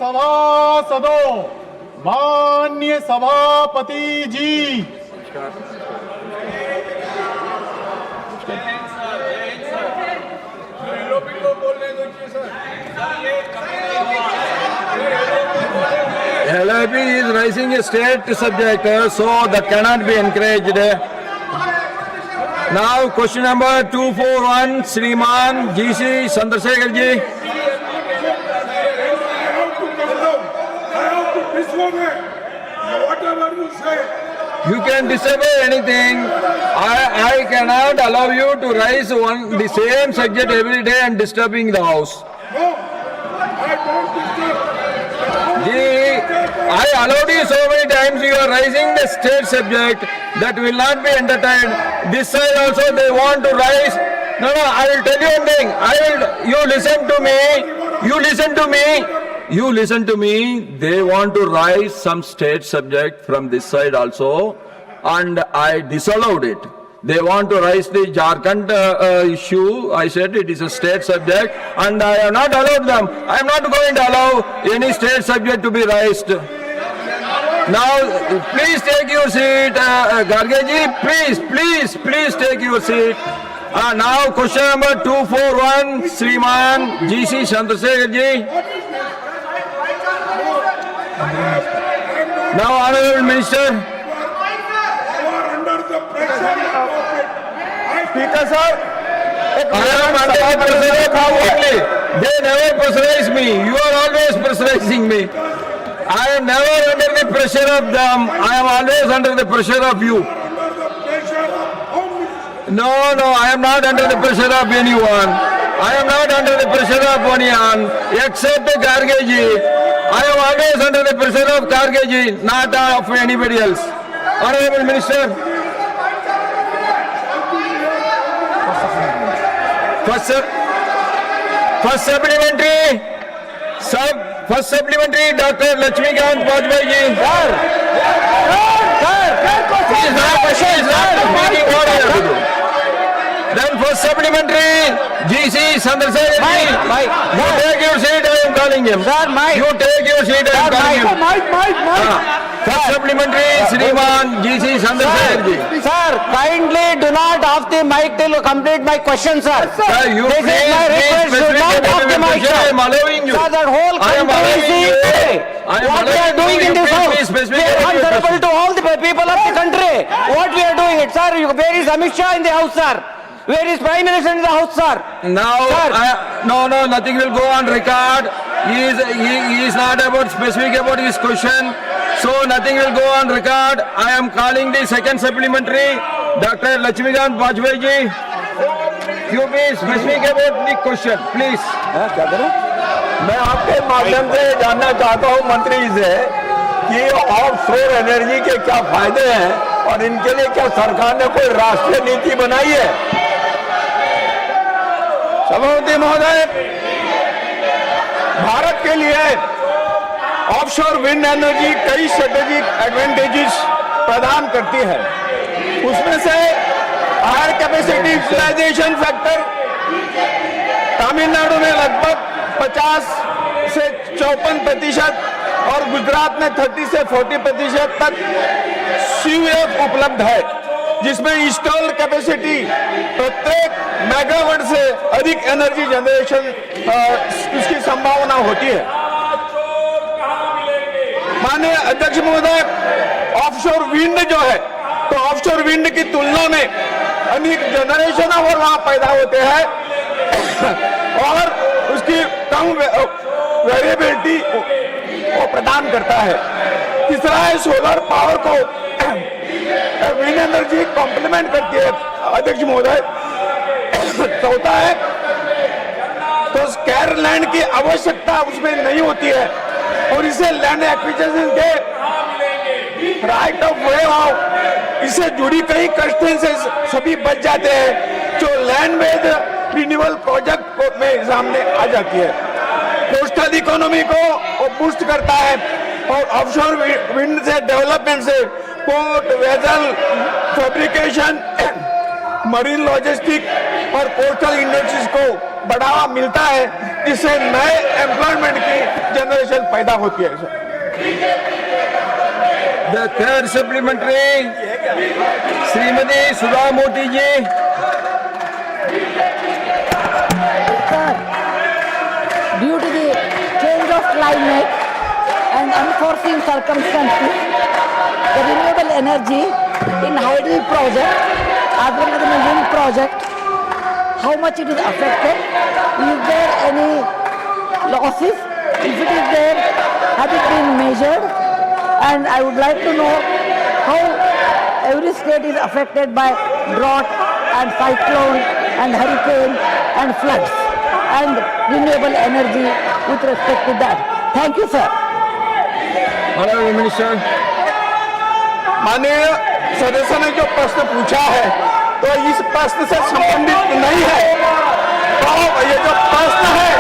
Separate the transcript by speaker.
Speaker 1: सभासदों, माननीय सभापति जी,
Speaker 2: LIP is raising a state subject, so that cannot be encouraged. Now, question number 241, Shriman GC Chandrasekhar ji.
Speaker 3: Whatever you say.
Speaker 2: You can disable anything. I cannot allow you to raise the same subject every day and disturbing the house.
Speaker 3: No, I don't disturb.
Speaker 2: I allowed you so many times. You are raising the state subject that will not be entertained. This side also they want to raise. No, I will tell you one thing. You listen to me. You listen to me. You listen to me. They want to raise some state subject from this side also, and I disallowed it. They want to raise the Jharkhand issue. I said it is a state subject, and I have not allowed them. I am not going to allow any state subject to be raised. Now, please take your seat, Gargeji. Please take your seat. Now, question number 241, Shriman GC Chandrasekhar ji. Now, Honorable Minister.
Speaker 3: You are under the pressure of it.
Speaker 1: Speaker साहब,
Speaker 2: I am under the pressure of you only. They never pressurize me. You are always pressurizing me. I am never under the pressure of them. I am always under the pressure of you.
Speaker 3: Under the pressure of Home Minister.
Speaker 2: No, I am not under the pressure of anyone. I am not under the pressure of anyone except Gargeji. I am always under the pressure of Gargeji, not of anybody else. Honorable Minister. First supplementary, Dr. Lakshmikant Vajpayee ji. Then first supplementary, GC Chandrasekhar ji. You take your seat, I am calling him. You take your seat, I am calling him. First supplementary, Shriman GC Chandrasekhar ji.
Speaker 4: Sir, kindly do not off the mic till you complete my question, sir.
Speaker 2: Sir, you
Speaker 4: This is
Speaker 2: please,
Speaker 4: my request. Do
Speaker 2: please,
Speaker 4: not off the mic,
Speaker 2: I
Speaker 4: sir.
Speaker 2: am allowing you.
Speaker 4: Sir, that whole
Speaker 2: I am
Speaker 4: country
Speaker 2: allowing
Speaker 4: is seeing
Speaker 2: you.
Speaker 4: today.
Speaker 2: I am
Speaker 4: What we are
Speaker 2: allowing
Speaker 4: doing
Speaker 2: you.
Speaker 4: in this
Speaker 2: Please,
Speaker 4: house.
Speaker 2: please,
Speaker 4: We
Speaker 2: specifically
Speaker 4: are
Speaker 2: your
Speaker 4: answerable
Speaker 2: question.
Speaker 4: to all the people of the country. What we are doing it, sir. Where is Amit Shah in the house, sir? Where is Prime Minister in the house, sir?
Speaker 2: Now,
Speaker 4: Sir.
Speaker 2: no, nothing will go on record. He is not about specific about his question. So nothing will go on record. I am calling the second supplementary, Dr. Lakshmikant Vajpayee ji. You be specific about the question, please.
Speaker 1: मैं आपके माध्यम से जानना चाहता हूं मंत्री से कि ऑफशोर एनर्जी के क्या फायदे हैं और इनके लिए क्या सरकार ने कोई राष्ट्रीय नीति बनाई है? सभापति महोदय, भारत के लिए ऑफशोर विंड एनर्जी कई स्ट्रेटेजिक एडवांटेजेस प्रदान करती है। उसमें से higher capacity utilisation factor Tamil Nadu में लगभग 50 से 54% और गुजरात में 30 से 40% तक CUF उपलब्ध है, जिसमें इंस्टॉल्ड कैपेसिटी प्रत्येक मेगावाट से अधिक एनर्जी जनरेशन उसकी संभावना होती है। माननीय अध्यक्ष महोदय, ऑफशोर विंड जो है, तो ऑफशोर विंड की तुलना में अनेक जनरेशन और वहां पैदा होते हैं और उसकी कम वेरिएबिलिटी वो प्रदान करता है। तीसरा है सोलर पावर को विंड एनर्जी कॉम्प्लीमेंट करती है अध्यक्ष महोदय। चौथा है तो स्क्वायर लैंड की आवश्यकता उसमें नहीं होती है और इसे लैंड एक्विजिशन के राइट ऑफ वे ऑफ इससे जुड़ी कई कंस्ट्रेंसेस सभी बच जाते हैं जो लैंड बेस्ड रिन्यूएबल प्रोजेक्ट में सामने आ जाती है। कोस्टल इकोनॉमी को बूस्ट करता है और ऑफशोर विंड से डेवलपमेंट से port vessel fabrication marine logistic और पोस्टल इंडस्ट्रीज को बढ़ावा मिलता है, जिससे नए एम्प्लॉयमेंट की जनरेशन पैदा होती है sir.
Speaker 2: The third supplementary, Srimati Sudha Moti ji.
Speaker 5: Sir, due to the change of climate and unforeseen circumstances, the renewable energy in Hydel project as well as in the wind project, how much it is affected? Is there any losses? If it is there, has it been measured? And I would like to know how every state is affected by drought and cyclone and hurricane and floods and renewable energy with respect to that. Thank you, sir.
Speaker 2: Honorable Minister.
Speaker 1: माननीय सदस्य ने जो प्रश्न पूछा है तो इस प्रश्न से संबंधित नहीं है। तो ये जो प्रश्न है